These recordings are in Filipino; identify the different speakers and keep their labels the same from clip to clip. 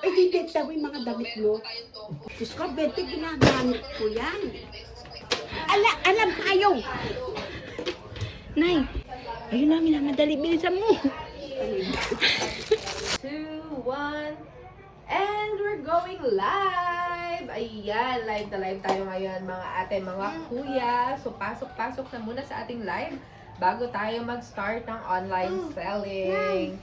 Speaker 1: i-detect mo yung mga damit mo. Diyos ko, Bente, ginagamit ko yan. Alam tayo.
Speaker 2: Nay, ayun na, minamadali. Bilisan mo.
Speaker 3: 2, 1, and we're going live! Ayan, live na live tayo ngayon mga ate, mga kuya. So, pasok-pasok na muna sa ating live bago tayo mag-start ng online selling.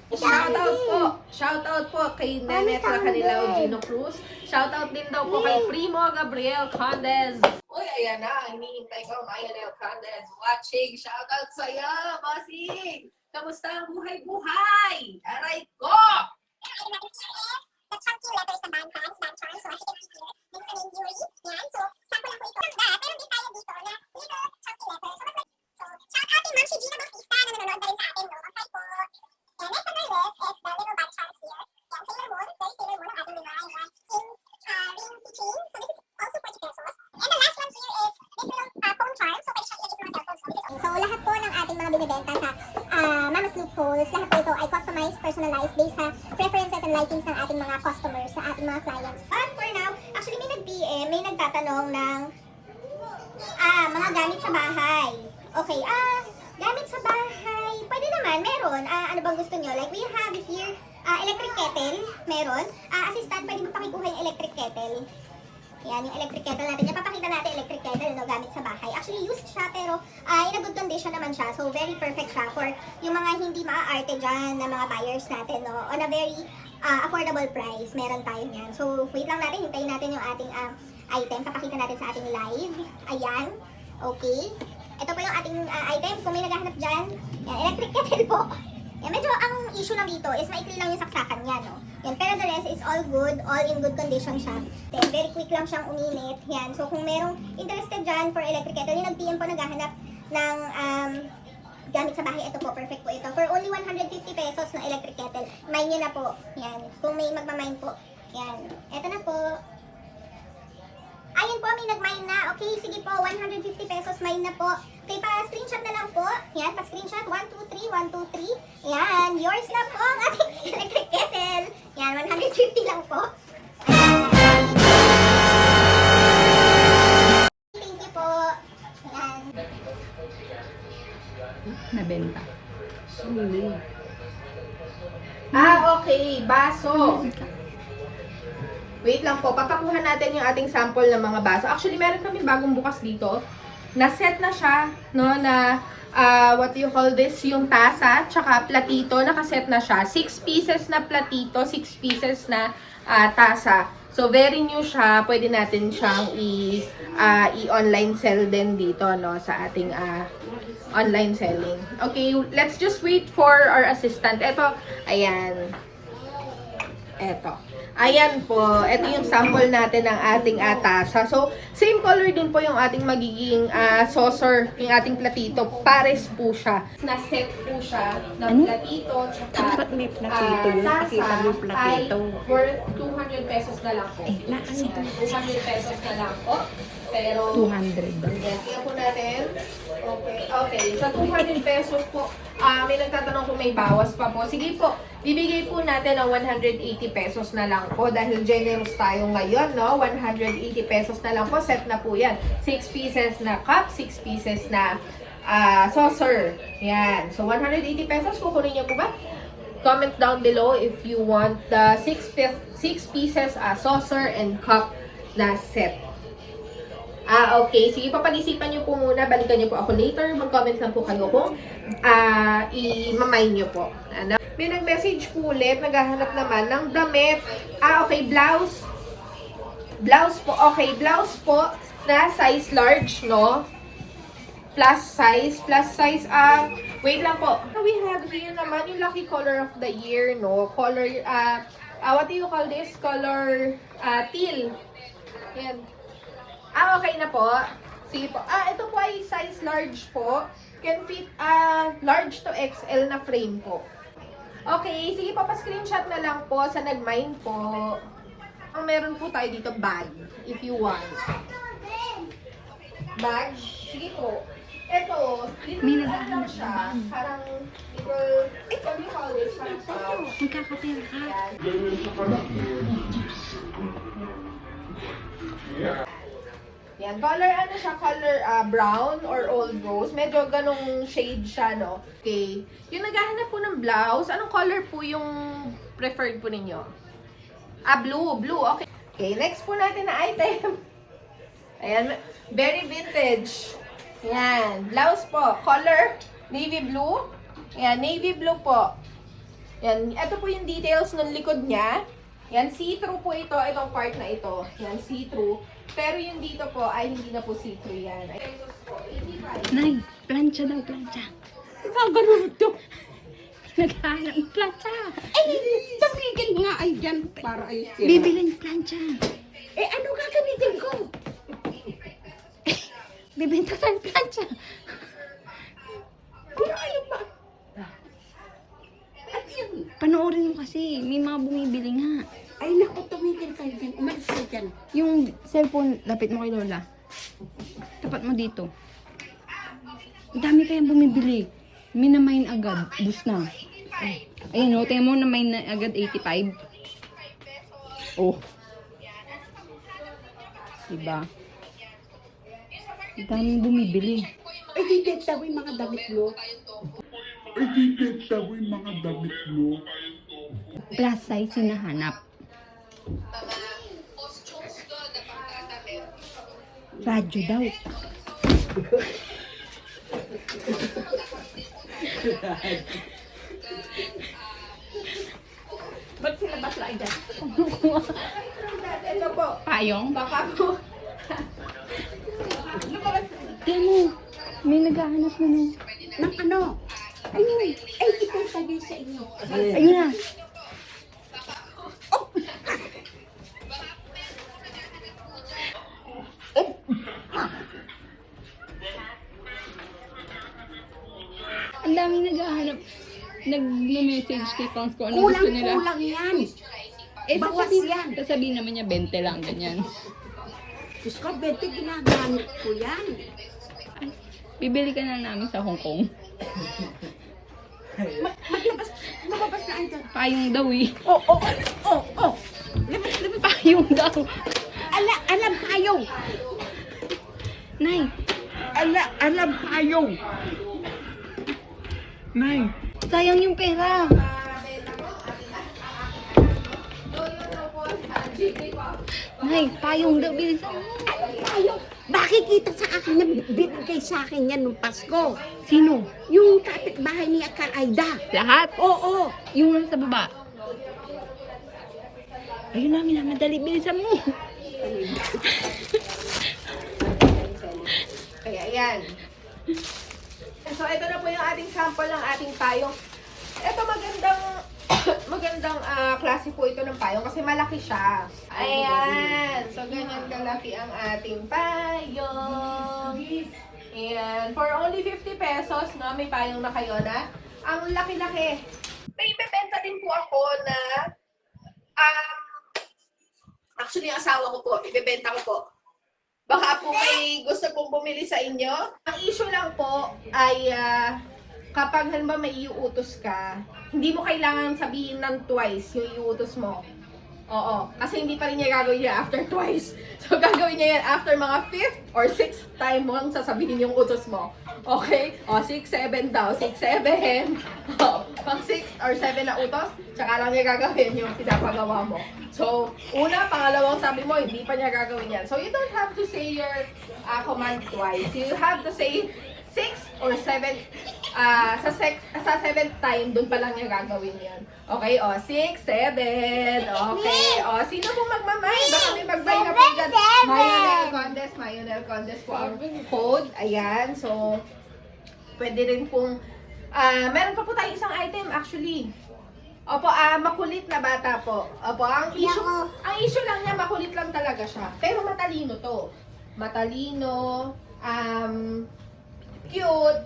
Speaker 3: Shoutout po kay Nenet na kanila Gino Cruz. Shoutout din daw po kay Primo Gabriel Condez. Uy, ayan na, hinihintay ko, Mayanel Condez watching. Shoutout sa'yo, bossing! Kamusta ang buhay-buhay? Aray ko!
Speaker 4: The chunky letters na band pants, band charms, so as you can see here, this is an injury. Yan, so sample lang po ito. Pero di tayo dito na little chunky letters. So shout out kay Ma'am si Gina Bautista na nanonood na rin sa atin, no? Okay po. And next on our list is the little band charms here. Yan, Sailor Moon, very Sailor Moon ang ating design. Yan, ring keychain. So this is also 40 pesos. And the last one here is this little phone charm. So pwede siya ilagay sa mga cellphones. So lahat po ng ating mga binibenta sa Mama's Loopholes, lahat po ito ay customized, personalized based sa preferences and likings ng ating mga customers, sa ating mga clients. But for now, actually may nag-PM, may nagtatanong ng mga gamit sa bahay. Okay, gamit sa bahay, pwede naman, meron. Ano bang gusto nyo? Like we have here, electric kettle, meron. Assistant, pwede mo pakikuha yung electric kettle. Yan, yung electric kettle natin. Yan, papakita natin electric kettle, no, gamit sa bahay. Actually, used siya, pero in a good condition naman siya. So, very perfect siya for yung mga hindi maaarte dyan na mga buyers natin, no, on a very affordable price. Meron tayo yan. So, wait lang natin. Hintayin natin yung ating item. Papakita natin sa ating live. Ayan. Okay. Ito po yung ating item. Kung may naghahanap dyan, yan, electric kettle po. Yan, medyo ang issue lang dito is maikli lang yung saksakan niya, no. Yan, pero the rest is all good, all in good condition siya. Then, very quick lang siyang uminit. Yan, so kung merong interested dyan for electric kettle, yung nag-PM po naghahanap ng gamit sa bahay, ito po, perfect po ito. For only 150 pesos na electric kettle, mine nyo na po. Yan, kung may magmamine po. Yan, ito na po. Ayun po, may nag-mine na. Okay, sige po, 150 pesos, mine na po. Okay, pa-screenshot na lang po. Yan, pa-screenshot. 1, 2, 3, 1, 2, 3. Yan, yours na po ang ating electric kettle. Yan, 150 lang po. Thank you po. Yan.
Speaker 2: Nabenta.
Speaker 3: Okay, baso. Wait lang po, papakuha natin yung ating sample ng mga baso. Actually, meron kami bagong bukas dito. Na-set na siya, no, na, what do you call this, yung tasa, tsaka platito, nakaset na siya. 6 pieces na platito, 6 pieces na tasa. So, very new siya. Pwede natin siyang i-online sell din dito, no, sa ating online selling. Okay, let's just wait for our assistant. Ito, ayan. Ito. Ayan po, ito yung sample natin ng ating tasa. So, same color din po yung ating magiging saucer, yung ating platito. Pares po siya. Na-set po siya ng platito, tsaka
Speaker 1: Dapat may platito yun. Pakita mo yung platito.
Speaker 3: ay worth 200 pesos na lang po. 200 pesos na lang po. Pero,
Speaker 2: 200 daw.
Speaker 3: yan, tingnan po natin. Okay. Sa 200 pesos po, may nagtatanong kung may bawas pa po. Sige po, bibigay po natin ng 180 pesos na lang po dahil generous tayo ngayon, no? 180 pesos na lang po, set na po yan. 6 pieces na cup, 6 pieces na saucer. Yan. So, 180 pesos, kukunin niyo po ba? Comment down below if you want the 6 pieces saucer and cup na set. Okay. Sige, papag-isipan nyo po muna. Balikan nyo po ako later. Mag-comment lang po kayo kung i-mine nyo po. Ano? May nag-message po ulit. Naghahanap naman ng damit. Okay. Blouse. Blouse po. Okay. Blouse po na size large, no? Plus size. Wait lang po. We have here naman yung lucky color of the year, no? Color, what do you call this? Color, teal. Yan. Okay na po. Sige po. Ito po ay size large po. Can fit large to XL na frame po. Okay, sige po, pa-screenshot na lang po sa nag-mine po. Ang meron po tayo dito, bag, if you want. Bag? Sige po. Ito, little lang siya. Parang little, what do you call this? Parang pouch.
Speaker 2: Magkakapera ka.
Speaker 3: Yan. Ayan. Color ano siya? Color brown or old rose. Medyo ganong shade siya, no? Okay. Yung naghahanap po ng blouse, anong color po yung preferred po ninyo? Blue. Blue. Okay. Okay, next po natin na item. Ayan. Very vintage. Ayan. Blouse po. Color navy blue. Ayan. Navy blue po. Ayan. Ito po yung details ng likod niya. Yan, see-through po ito, itong part na ito. Yan, see-through. Pero yung dito po ay hindi na po see-through yan.
Speaker 2: Nay, plancha daw, plancha.
Speaker 1: Gagano'n ito.
Speaker 2: Naghahanap ng plancha.
Speaker 1: Ay, tumigil nga ay dyan para ayusin.
Speaker 2: Bibiling plancha.
Speaker 1: Eh, ano gagamitin ko?
Speaker 2: Bibenta tayo plancha.
Speaker 1: Pero ano ba? At yun.
Speaker 2: Panoorin mo kasi, may mga bumibili nga.
Speaker 1: Ay, naku, tumigil kayo dyan. Umalis kayo dyan.
Speaker 2: Yung cellphone, lapit mo kay Lola. Tapat mo dito. Ang dami kayang bumibili. Minamain agad. Bus na. Ayun o, tingnan mo na-mine na agad 85. Oh. Diba? Ang daming bumibili.
Speaker 1: Ay, hindi daw yung mga damit mo.
Speaker 5: Ay, hindi daw yung mga damit mo.
Speaker 2: Plus size hinahanap. Radyo daw.
Speaker 1: Ba't sila basla ay dyan?
Speaker 3: Ito po.
Speaker 2: Payong?
Speaker 3: Baka po.
Speaker 2: Tingnan mo. May naghahanap na nun.
Speaker 1: Nang ano? Ayun. Ay, ito tagay sa inyo.
Speaker 2: Ayun na. Ang daming naghahanap. Nag-message kay Pons ko ano gusto nila.
Speaker 1: Kulang-kulang yan.
Speaker 2: Eh,
Speaker 1: Bawas
Speaker 2: sasabihin,
Speaker 1: yan.
Speaker 2: sasabihin naman niya 20 lang, ganyan.
Speaker 1: Diyos ko, bete, ginagamit ko yan.
Speaker 2: Bibili ka na namin sa Hong Kong.
Speaker 1: Lumabas na ay dyan.
Speaker 2: Payong daw eh.
Speaker 1: Oh.
Speaker 2: Payong daw.
Speaker 1: Alam payong.
Speaker 2: Nay,
Speaker 1: Alam payong.
Speaker 5: Nay,
Speaker 2: sayang yung pera. Nay, payong daw. Bilisan mo.
Speaker 1: Payong. Bakit kita sa akin yan? Binigay sa akin yan nung Pasko.
Speaker 2: Sino?
Speaker 1: Yung kapitbahay ni Aka Aida.
Speaker 2: Lahat?
Speaker 1: Oo.
Speaker 2: Yung nasa baba. Ayun namin na, madali. Bilisan mo.
Speaker 3: Kaya yan. So, ito na po yung ating sample ng ating payong. Ito magandang klase po ito ng payong kasi malaki siya. Ayan. So, ganyan kalaki ang ating payong. Ayan. For only 50 pesos, no, may payong na kayo na. Ang laki-laki. May ibebenta din po ako na actually, ang asawa ko po, ibebenta ko po. Baka po may gusto pong bumili sa inyo. Ang issue lang po ay kapag halimbawa may iuutos ka, hindi mo kailangan sabihin ng twice yung iuutos mo. Oo. Kasi hindi pa rin niya gagawin niya after twice. So, gagawin niya yan after mga 5th or 6th time mo ang sasabihin yung utos mo. Okay? O, 6, 7 daw. 6, 7. O, pang 6 or 7 na utos, tsaka lang niya gagawin yung pinapagawa mo. So, una, pangalawang sabi mo, hindi pa niya gagawin yan. So, you don't have to say your command twice. You have to say 6 or 7. Sa 7th time, doon pa lang niya gagawin yan. Okay, o, 6, 7. Okay, o, sino pong magmamay? Baka may magbay na po dyan. Mayonel Condes po ang code. Ayan, so, pwede rin pong, meron pa po tayong isang item, actually. Opo, makulit na bata po. Opo, ang issue lang niya, makulit lang talaga siya. Pero matalino to. Matalino, cute,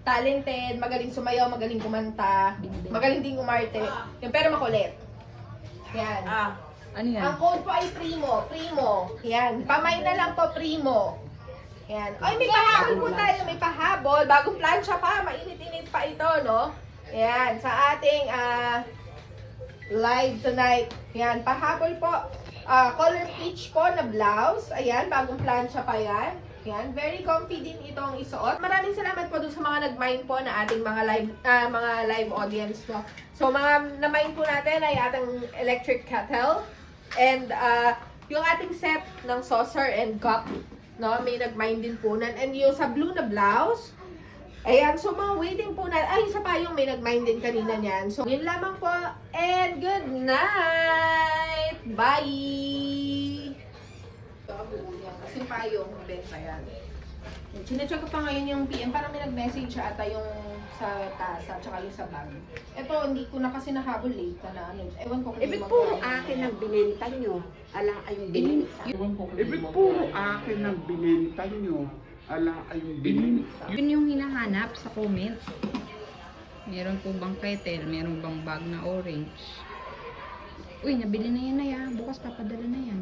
Speaker 3: talented, magaling sumayaw, magaling kumanta, magaling din umarte. Yung pero makulit. Yan.
Speaker 2: Ano yan?
Speaker 3: Ang code po ay Primo. Primo. Yan. Pamay na lang po, Primo. Yan. Ay, may pahabol po tayo. May pahabol. Bagong plancha pa. Mainit-init pa ito, no? Yan. Sa ating live tonight. Yan. Pahabol po. Color peach po na blouse. Ayan, bagong plancha pa yan. Yan, very comfy din itong isuot. Maraming salamat po dun sa mga nag-mine po na ating mga live audience po. So, mga na-mine po natin ay ating electric kettle and yung ating set ng saucer and cup, no? May nag-mine din po nan. And yung sa blue na blouse, ayan, so mga waiting po natin. Ay, isa pa yung may nag-mine din kanina niyan. So, yun lamang po and good night! Bye! Kasi pa yung benta yan. Sinecheck ko pa ngayon yung PM. Parang may nag-message siya ata yung sa tasa tsaka yung sa bag. Ito, hindi ko na kasi nahabol late na ano. Ewan ko kung
Speaker 1: Ibig puro akin ang binenta nyo. Ala ay binenta.
Speaker 5: Ibig puro akin ang binenta nyo. Ala ay binenta.
Speaker 2: Yun yung hinahanap sa comments. Meron po bang kettle? Meron bang bag na orange? Uy, nabili na yan na yan. Bukas papadala na yan.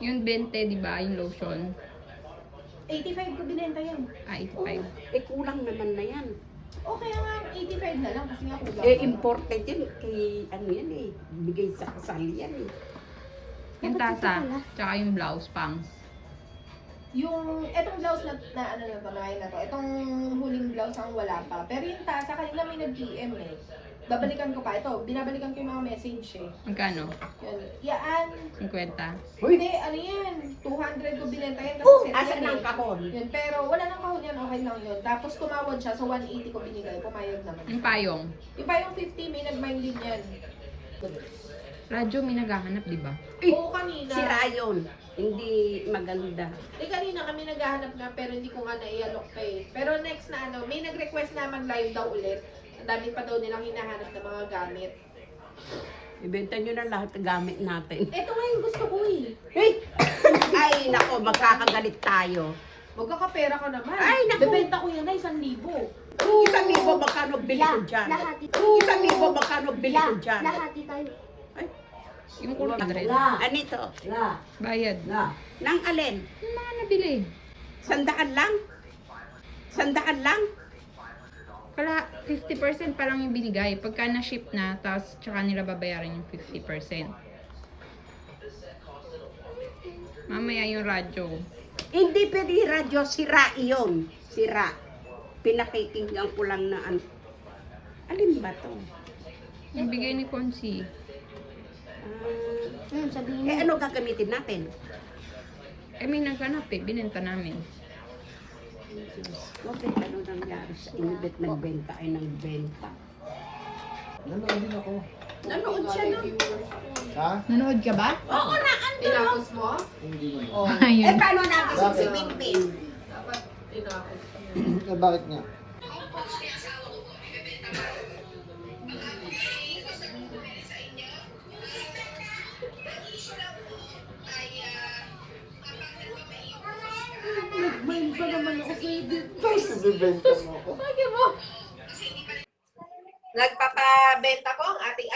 Speaker 2: Yung 20, di ba? Yung lotion.
Speaker 3: 85 ko binenta yan.
Speaker 2: 85.
Speaker 1: Eh kulang naman na yan.
Speaker 3: Okay nga, 85 na lang kasi nga kulang.
Speaker 1: Eh imported yan. Kay ano yan eh. Bigay sa kasal yan eh.
Speaker 2: Yung tasa, tsaka yung blouse pang.
Speaker 3: Yung, etong blouse na ano na to, na to, itong huling blouse ang wala pa. Pero yung tasa, kanina may nag-PM eh. Babalikan ko pa. Ito, binabalikan ko yung mga message eh.
Speaker 2: Magkano?
Speaker 3: Yun. Yaan.
Speaker 2: 50.
Speaker 3: Hindi, ano yan? 200 ko binenta yan kasi set
Speaker 1: Asan
Speaker 3: yan
Speaker 1: ang
Speaker 3: eh.
Speaker 1: kahon?
Speaker 3: Yun, pero wala nang kahon yan, okay lang yun. Tapos tumawad siya, so 180 ko binigay, pumayag naman.
Speaker 2: Yung payong.
Speaker 3: Yung pa yung 50, may nag-mind din yan.
Speaker 2: Radyo, may naghahanap, di ba?
Speaker 3: Oo, kanina.
Speaker 1: Si Rayon. Hindi maganda.
Speaker 3: Eh, kanina kami naghahanap nga, pero hindi ko nga naialok pa eh. Pero next na ano, may nag-request na mag-live daw ulit. Ang dami pa daw nilang hinahanap ng mga gamit.
Speaker 1: Ibenta nyo na lahat ng gamit natin.
Speaker 3: Ito nga yung gusto ko eh.
Speaker 1: Hey! Ay, nako, magkakagalit tayo.
Speaker 3: Magkakapera ka naman.
Speaker 1: Ay, naku.
Speaker 3: Bebenta ko yan na 1,000.
Speaker 1: 1,000 magkano bili ko dyan? 1,000 magkano bili ko dyan?
Speaker 4: Lahati tayo.
Speaker 1: Ay,
Speaker 2: Yung 400.
Speaker 1: anito?
Speaker 2: Bayad.
Speaker 1: Nang alin?
Speaker 2: Yung mga nabili.
Speaker 1: 100 lang? 100 lang?
Speaker 2: Kala 50% pa lang yung binigay. Pagka na-ship na, tapos tsaka nila babayaran yung 50%. Mamaya yung radyo.
Speaker 1: Hindi pwede radyo, sira iyon. Sira. Pinakikinggan ko lang na alin ba to?
Speaker 2: Yung bigay ni Consi.
Speaker 4: Sabihin
Speaker 1: Eh ano gagamitin natin?
Speaker 2: Eh may naghanap eh. Binenta namin.
Speaker 1: Okay, ano nangyari sa inyo? Bet nagbenta ay nagbenta.
Speaker 6: Nanood din ako.
Speaker 1: Nanood siya no?
Speaker 6: Ha?
Speaker 2: Nanood ka ba?
Speaker 1: Oo na,
Speaker 3: Tinapos mo?
Speaker 6: Hindi naman.
Speaker 3: Oo.
Speaker 1: Eh paano natin si Winpin?
Speaker 3: Dapat tinapos mo.
Speaker 6: Eh, bakit nga?
Speaker 3: Nag-mind pa naman ako sa dito.
Speaker 6: Bibenta mo ako.
Speaker 3: Bakit mo? Nagpapabenta po ang aking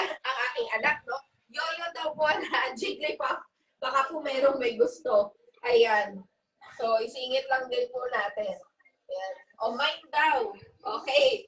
Speaker 3: anak, no? Yoyo daw po na Jigglypuff. Baka po merong may gusto. Ayan. So, isingit lang din po natin. Ayan. O, mine daw. Okay.